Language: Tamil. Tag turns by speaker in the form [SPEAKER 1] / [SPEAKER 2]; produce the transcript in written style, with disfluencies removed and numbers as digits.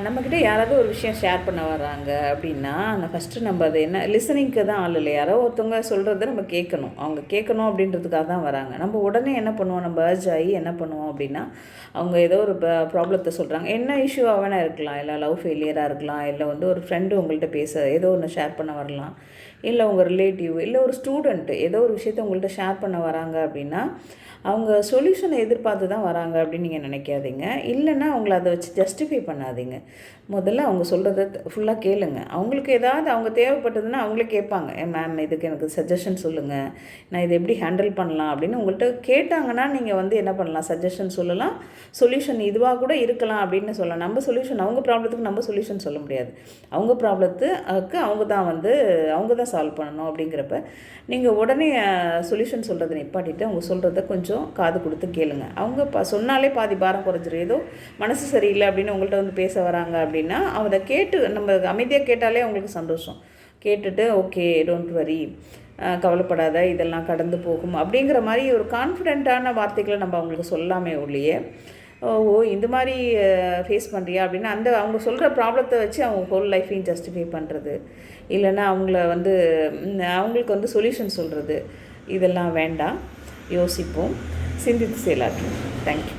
[SPEAKER 1] நம்மக்கிட்ட யாராவது ஒரு விஷயம் ஷேர் பண்ண வராங்க அப்படின்னா, அந்த ஃபஸ்ட்டு நம்ம அது என்ன லிசனிங்க்கு தான் ஆள் இல்லை. யாரோ ஒருத்தவங்க சொல்கிறத நம்ம கேட்கணும். அவங்க கேட்கணும் அப்படின்றதுக்காக தான் வராங்க. நம்ம உடனே என்ன பண்ணுவோம், நம்ம அர்ஜ் ஆகி என்ன பண்ணுவோம் அப்படின்னா, அவங்க ஏதோ ஒரு ப்ராப்ளத்த சொல்கிறாங்க. என்ன இஷ்யூவாக வேணா இருக்கலாம். இல்லை லவ் ஃபெயிலியராக இருக்கலாம், இல்லை வந்து ஒரு ஃப்ரெண்டு உங்கள்கிட்ட பேச ஏதோ ஒன்று ஷேர் பண்ண வரலாம், இல்லை உங்கள் ரிலேட்டிவ், இல்லை ஒரு ஸ்டூடெண்ட்டு ஏதோ ஒரு விஷயத்த உங்கள்கிட்ட ஷேர் பண்ண வராங்க அப்படின்னா, அவங்க சொல்யூஷனை எதிர்பார்த்து தான் வராங்க அப்படின்னு நீங்கள் நினைக்காதீங்க. இல்லைன்னா அவங்கள அதை வச்சு ஜஸ்டிஃபை பண்ணாதீங்க. முதல்ல அவங்க சொல்கிறத ஃபுல்லாக கேளுங்க. அவங்களுக்கு ஏதாவது அவங்க தேவைப்பட்டதுன்னா அவங்களே கேட்பாங்க, மேம் இதுக்கு எனக்கு சஜஷன் சொல்லுங்கள், நான் இதை எப்படி ஹேண்டில் பண்ணலாம் அப்படின்னு உங்கள்கிட்ட கேட்டாங்கன்னா நீங்கள் வந்து என்ன பண்ணலாம், சஜஷன் சொல்லலாம், சொல்யூஷன் இதுவாக கூட இருக்கலாம் அப்படின்னு சொல்லலாம். நம்ம சொல்யூஷன் அவங்க ப்ராப்ளத்துக்கு நம்ம சொல்யூஷன் சொல்ல முடியாது. அவங்க ப்ராப்ளத்துக்கு அவங்க தான் சால்வ் பண்ணணும். அப்படிங்கிறப்ப நீங்கள் உடனே சொல்யூஷன் சொல்கிறத நிப்பாட்டிட்டு அவங்க சொல்கிறத கொஞ்சம் காது கொடுத்து கேளுங்க. அவங்க சொன்னாலே பாதி பாரம் குறைஞ்சிரும். ஏதோ மனசு சரியில்லை அப்படின்னு உங்கள்கிட்ட வந்து பேச வராங்க அப்படின்னா அதை கேட்டு நம்ம அமைதியாக கேட்டாலே அவங்களுக்கு சந்தோஷம். கேட்டுட்டு ஓகே டோன்ட் வரி, கவலைப்படாத, இதெல்லாம் கடந்து போகும் அப்படிங்கிற மாதிரி ஒரு கான்ஃபிடென்ட்டான வார்த்தைகளை நம்ம அவங்களுக்கு சொல்லாமே ஒழிய, ஓ இந்த மாதிரி ஃபேஸ் பண்ணுறியா அப்படின்னா அவங்க சொல்கிற ப்ராப்ளத்தை வச்சு அவங்க ஹோல் லைஃப்பையும் ஜஸ்டிஃபை பண்ணுறது, இல்லைன்னா அவங்களுக்கு வந்து சொல்யூஷன் சொல்கிறது, இதெல்லாம் வேண்டாம். யோசிப்போம், சிந்தித்து செயலாற்றுவோம். தேங்க்யூ.